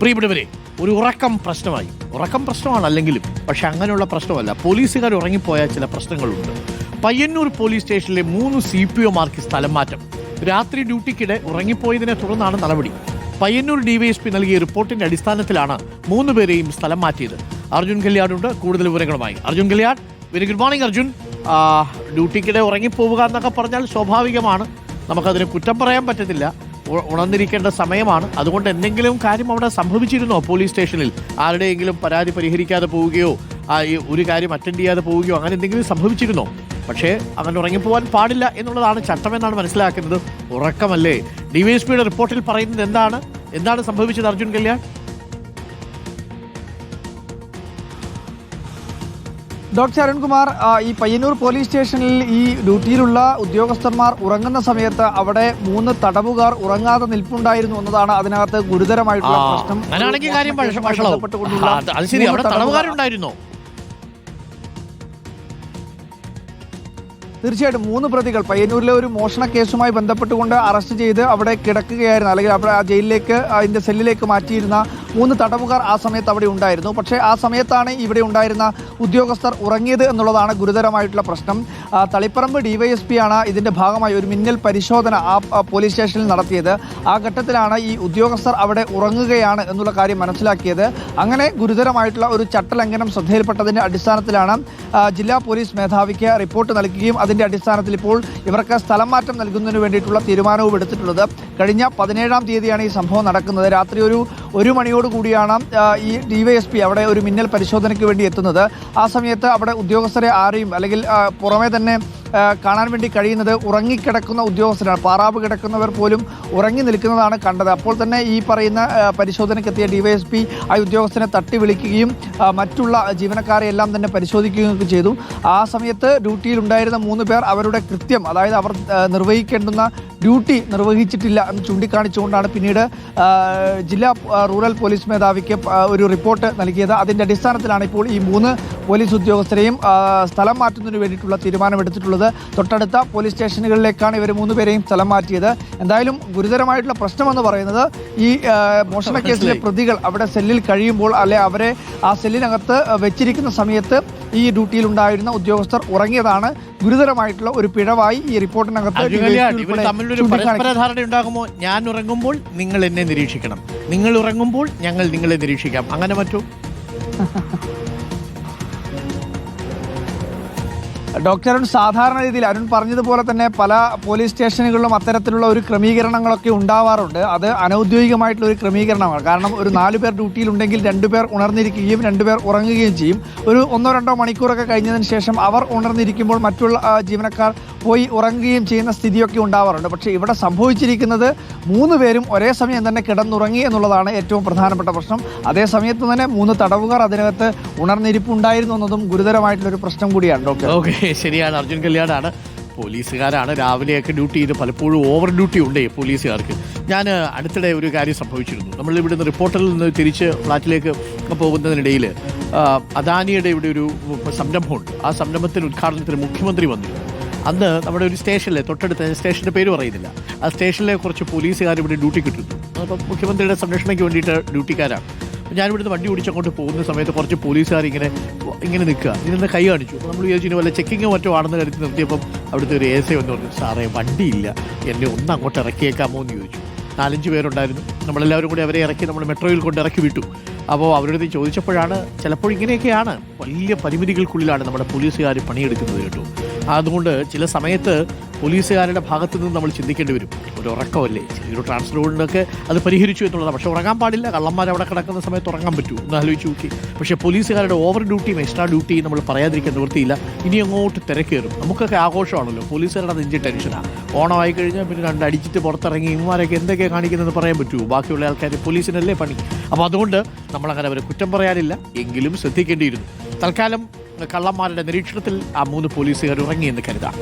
പ്രിയപ്പെട്ടവരെ, ഒരു ഉറക്കം പ്രശ്നമായി. ഉറക്കം പ്രശ്നമാണ് അല്ലെങ്കിലും, പക്ഷെ അങ്ങനെയുള്ള പ്രശ്നമല്ല. പോലീസുകാർ ഉറങ്ങിപ്പോയ ചില പ്രശ്നങ്ങളുണ്ട്. പയ്യന്നൂർ പോലീസ് സ്റ്റേഷനിലെ 3 CPOമാർക്ക് സ്ഥലം മാറ്റം. രാത്രി ഡ്യൂട്ടിക്കിടെ ഉറങ്ങിപ്പോയതിനെ തുടർന്നാണ് നടപടി. പയ്യന്നൂർ DYSP നൽകിയ റിപ്പോർട്ടിന്റെ അടിസ്ഥാനത്തിലാണ് 3 പേരെയും സ്ഥലം മാറ്റിയത്. അർജുൻ കല്യാടുണ്ട് കൂടുതൽ വിവരങ്ങളുമായി. Arjun Kalyad, very good morning Arjun. ഡ്യൂട്ടിക്കിടെ ഉറങ്ങിപ്പോവുക എന്നൊക്കെ പറഞ്ഞാൽ സ്വാഭാവികമാണ്, നമുക്കതിന് കുറ്റം പറയാൻ പറ്റത്തില്ല. ഉണർന്നിരിക്കേണ്ട സമയമാണ്. അതുകൊണ്ട് എന്തെങ്കിലും കാര്യം അവിടെ സംഭവിച്ചിരുന്നോ? പോലീസ് സ്റ്റേഷനിൽ ആരുടെയെങ്കിലും പരാതി പരിഹരിക്കാതെ പോവുകയോ ഒരു കാര്യം അറ്റൻഡ് ചെയ്യാതെ പോവുകയോ അങ്ങനെ എന്തെങ്കിലും സംഭവിച്ചിരുന്നോ? പക്ഷേ അങ്ങനെ ഉറങ്ങിപ്പോവാൻ പാടില്ല എന്നുള്ളതാണ് ചട്ടമെന്നാണ് മനസ്സിലാക്കുന്നത്. ഉറക്കമല്ലേ? DYSPയുടെ റിപ്പോർട്ടിൽ പറയുന്നത് എന്താണ് സംഭവിച്ചത് അർജുൻ കല്യാൺ? ഡോക്ടർ അരുൺകുമാർ, ഈ പയ്യന്നൂർ പോലീസ് സ്റ്റേഷനിൽ ഈ ഡ്യൂട്ടിയിലുള്ള ഉദ്യോഗസ്ഥന്മാർ ഉറങ്ങുന്ന സമയത്ത് അവിടെ 3 തടവുകാർ ഉറങ്ങാതെ നിൽപ്പുണ്ടായിരുന്നു എന്നതാണ് അതിനകത്ത് ഗുരുതരമായിട്ടുള്ള പ്രശ്നം. തീർച്ചയായിട്ടും 3 പ്രതികൾ പയ്യന്നൂരിലെ ഒരു മോഷണ കേസുമായി ബന്ധപ്പെട്ടുകൊണ്ട് അറസ്റ്റ് ചെയ്ത് അവിടെ കിടക്കുകയായിരുന്നു, അല്ലെങ്കിൽ അവിടെ ആ ജയിലിലേക്ക് അതിൻ്റെ സെല്ലിലേക്ക് മാറ്റിയിരുന്ന 3 തടവുകാർ ആ സമയത്ത് അവിടെ ഉണ്ടായിരുന്നു. പക്ഷേ ആ സമയത്താണ് ഇവിടെ ഉണ്ടായിരുന്ന ഉദ്യോഗസ്ഥർ ഉറങ്ങിയത് എന്നുള്ളതാണ് ഗുരുതരമായിട്ടുള്ള പ്രശ്നം. തളിപ്പറമ്പ് DYSP ആണ് ഇതിൻ്റെ ഭാഗമായി ഒരു മിന്നൽ പരിശോധന ആ പോലീസ് സ്റ്റേഷനിൽ നടത്തിയത്. ആ ഘട്ടത്തിലാണ് ഈ ഉദ്യോഗസ്ഥർ അവിടെ ഉറങ്ങുകയാണ് എന്നുള്ള കാര്യം മനസ്സിലാക്കിയത്. അങ്ങനെ ഗുരുതരമായിട്ടുള്ള ഒരു ചട്ടലംഘനം ശ്രദ്ധയിൽപ്പെട്ടതിൻ്റെ അടിസ്ഥാനത്തിലാണ് ജില്ലാ പോലീസ് മേധാവിക്ക് റിപ്പോർട്ട് നൽകുകയും അതിൻ്റെ അടിസ്ഥാനത്തിൽ ഇപ്പോൾ ഇവർക്ക് സ്ഥലം മാറ്റം നൽകുന്നതിന് വേണ്ടിയിട്ടുള്ള തീരുമാനവും എടുത്തിട്ടുള്ളത്. കഴിഞ്ഞ 17-ാം തീയതിയാണ് ഈ സംഭവം നടക്കുന്നത്. രാത്രി ഒരു 1 മണിയോടുകൂടിയാണ് ഈ DYSP അവിടെ ഒരു മിന്നൽ പരിശോധനയ്ക്ക് വേണ്ടി എത്തുന്നത്. ആ സമയത്ത് അവിടെ ഉദ്യോഗസ്ഥരെ ആരെയും, അല്ലെങ്കിൽ പുറമെ തന്നെ കാണാൻ വേണ്ടി കഴിയുന്നത് ഉറങ്ങിക്കിടക്കുന്ന ഉദ്യോഗസ്ഥരാണ്. പാറാവ് കിടക്കുന്നവർ പോലും ഉറങ്ങി നിൽക്കുന്നതാണ് കണ്ടത്. അപ്പോൾ തന്നെ ഈ പറയുന്ന പരിശോധനയ്ക്കെത്തിയ DYSP ആ ഉദ്യോഗസ്ഥനെ തട്ടി വിളിക്കുകയും മറ്റുള്ള ജീവനക്കാരെ എല്ലാം തന്നെ പരിശോധിക്കുകയും ചെയ്തു. ആ സമയത്ത് ഡ്യൂട്ടിയിലുണ്ടായിരുന്ന 3 പേർ അവരുടെ കൃത്യം, അതായത് അവർ നിർവഹിക്കേണ്ടുന്ന ഡ്യൂട്ടി നിർവഹിച്ചിട്ടില്ല എന്ന് ചൂണ്ടിക്കാണിച്ചുകൊണ്ടാണ് പിന്നീട് ജില്ലാ റൂറൽ പോലീസ് മേധാവിക്ക് ഒരു റിപ്പോർട്ട് നൽകിയത്. അതിൻ്റെ അടിസ്ഥാനത്തിലാണ് ഇപ്പോൾ ഈ 3 പോലീസ് ഉദ്യോഗസ്ഥരെയും സ്ഥലം മാറ്റുന്നതിന് വേണ്ടിയിട്ടുള്ള തീരുമാനമെടുത്തിട്ടുള്ളത്. തൊട്ടടുത്ത പോലീസ് സ്റ്റേഷനുകളിലേക്കാണ് ഇവർ 3 പേരെയും സ്ഥലം മാറ്റിയത്. എന്തായാലും ഗുരുതരമായിട്ടുള്ള പ്രശ്നമെന്ന് പറയുന്നത് ഈ മോഷണ കേസിലെ പ്രതികൾ അവിടെ സെല്ലിൽ കഴിയുമ്പോൾ, അല്ലെ അവരെ ആ സെല്ലിനകത്ത് വെച്ചിരിക്കുന്ന സമയത്ത് ഈ ഡ്യൂട്ടിയിലുണ്ടായിരുന്ന ഉദ്യോഗസ്ഥർ ഉറങ്ങിയതാണ് ഗുരുതരമായിട്ടുള്ള ഒരു പിഴവായി ഈ റിപ്പോർട്ടിനകത്ത് ഉണ്ടാകുമോ? ഞാൻ ഉറങ്ങുമ്പോൾ നിങ്ങൾ എന്നെ നിരീക്ഷിക്കണം, നിങ്ങൾ ഉറങ്ങുമ്പോൾ ഞങ്ങൾ നിങ്ങളെ നിരീക്ഷിക്കാം, അങ്ങനെ മറ്റോ? ഡോക്ടർ അരുൺ, സാധാരണ രീതിയിൽ അരുൺ പറഞ്ഞതുപോലെ തന്നെ പല പോലീസ് സ്റ്റേഷനുകളിലും അത്തരത്തിലുള്ള ഒരു ക്രമീകരണങ്ങളൊക്കെ ഉണ്ടാവാറുണ്ട്. അത് അനൗദ്യോഗികമായിട്ടുള്ള ഒരു ക്രമീകരണമാണ്. കാരണം ഒരു 4 പേർ ഡ്യൂട്ടിയിലുണ്ടെങ്കിൽ 2 പേർ ഉണർന്നിരിക്കുകയും 2 പേർ ഉറങ്ങുകയും ചെയ്യും. ഒരു 1-2 മണിക്കൂറൊക്കെ കഴിഞ്ഞതിന് ശേഷം അവർ ഉണർന്നിരിക്കുമ്പോൾ മറ്റുള്ള ജീവനക്കാർ പോയി ഉറങ്ങുകയും ചെയ്യുന്ന സ്ഥിതിയൊക്കെ ഉണ്ടാവാറുണ്ട്. പക്ഷേ ഇവിടെ സംഭവിച്ചിരിക്കുന്നത് 3 പേരും ഒരേ സമയം തന്നെ കിടന്നുറങ്ങി എന്നുള്ളതാണ് ഏറ്റവും പ്രധാനപ്പെട്ട പ്രശ്നം. അതേ സമയത്ത് തന്നെ 3 തടവുകാർ അതിനകത്ത് ഉണർന്നിരിപ്പുണ്ടായിരുന്നു എന്നതും ഗുരുതരമായിട്ടുള്ളൊരു പ്രശ്നം കൂടിയാണ്. ഡോക്ടർ ശരിയാണ്, അർജുൻ കല്യാടാണ്. പോലീസുകാരാണ് രാവിലെയൊക്കെ ഡ്യൂട്ടി ചെയ്ത് പലപ്പോഴും ഓവർ ഡ്യൂട്ടി ഉണ്ട് പോലീസുകാർക്ക്. ഞാൻ അടുത്തിടെ ഒരു കാര്യം സംഭവിച്ചിരുന്നു. നമ്മൾ ഇവിടുന്ന് റിപ്പോർട്ടറിൽ നിന്ന് തിരിച്ച് ഫ്ലാറ്റിലേക്ക് പോകുന്നതിനിടയിൽ അദാനിയുടെ ഇവിടെ ഒരു സംരംഭമുണ്ട്. ആ സംരംഭത്തിന് ഉദ്ഘാടനത്തിന് മുഖ്യമന്ത്രി വന്നു. അന്ന് നമ്മുടെ ഒരു സ്റ്റേഷനിലെ തൊട്ടടുത്ത സ്റ്റേഷൻ്റെ പേര് പറയുന്നില്ല, ആ സ്റ്റേഷനിലെ കുറച്ച് പോലീസുകാർ ഇവിടെ ഡ്യൂട്ടി കിട്ടുന്നു. അപ്പം മുഖ്യമന്ത്രിയുടെ സംരക്ഷണയ്ക്ക് വേണ്ടിയിട്ട് ഡ്യൂട്ടിക്കാരാണ്. ഞാനിവിടുന്ന് വണ്ടി ഓടിച്ചങ്ങോട്ട് പോകുന്ന സമയത്ത് കുറച്ച് പോലീസുകാർ ഇങ്ങനെ നിൽക്കുക, ഇതിൻ്റെ കൈ കാണിച്ചു. നമ്മൾ വിചാരിച്ചു വല്ല ചെക്കിങ്ങോ മറ്റോ ആണെന്ന് കരുതി നിർത്തിയപ്പം അവിടുത്തെ ഒരു ASI വന്ന് പറഞ്ഞു, സാറേ വണ്ടിയില്ല, എന്നെ ഒന്ന് അങ്ങോട്ട് ഇറക്കിയേക്കാമോ എന്ന് ചോദിച്ചു. 4-5 പേരുണ്ടായിരുന്നു. നമ്മളെല്ലാവരും കൂടി അവരെ ഇറക്കി നമ്മൾ മെട്രോയിൽ കൊണ്ട് ഇറക്കി വിട്ടു. അപ്പോൾ അവരുടെ ചോദിച്ചപ്പോഴാണ് ചിലപ്പോൾ ഇങ്ങനെയൊക്കെയാണ്, വലിയ പരിമിതികൾക്കുള്ളിലാണ് നമ്മുടെ പോലീസുകാർ പണിയെടുക്കുന്നത് കേട്ടോ. അതുകൊണ്ട് ചില സമയത്ത് പോലീസുകാരുടെ ഭാഗത്തു നിന്ന് നമ്മൾ ചിന്തിക്കേണ്ടി വരും. ഒരു ഉറക്കമല്ലേ, ചെറിയൊരു ട്രാൻസ്ഫർ റോഡിനൊക്കെ അത് പരിഹരിച്ചു എന്നുള്ളതാണ്. പക്ഷേ ഉറങ്ങാൻ പാടില്ല. കള്ളന്മാർ അവിടെ കിടക്കുന്ന സമയത്ത് ഉറങ്ങാൻ പറ്റൂ എന്ന് ആലോചിച്ച് നോക്കി. പക്ഷേ പോലീസുകാരുടെ ഓവർ ഡ്യൂട്ടിയും എക്സ്ട്രാ ഡ്യൂട്ടിയും നമ്മൾ പറയാതിരിക്കാൻ നിവൃത്തിയില്ല. ഇനി അങ്ങോട്ട് തിരക്കേറും. നമുക്കൊക്കെ ആഘോഷമാണല്ലോ, പോലീസുകാരുടെ നെഞ്ചി ടെൻഷനാണ്. ഓണമായി കഴിഞ്ഞാൽ പിന്നെ 2 അടിച്ചിട്ട് പുറത്തിറങ്ങി ഇവന്മാരൊക്കെ എന്തൊക്കെയാണ് കാണിക്കുന്നതെന്ന് പറയാൻ പറ്റുമോ? ബാക്കിയുള്ള ആൾക്കാർ പോലീസിനല്ലേ പണി. അപ്പോൾ അതുകൊണ്ട് നമ്മളങ്ങനെ അവരെ കുറ്റം പറയാനില്ല, എങ്കിലും ശ്രദ്ധിക്കേണ്ടിയിരുന്നു. തൽക്കാലം കള്ളന്മാരുടെ നിരീക്ഷണത്തിൽ ആ 3 പോലീസുകാർ ഉറങ്ങിയെന്ന് കരുതാം.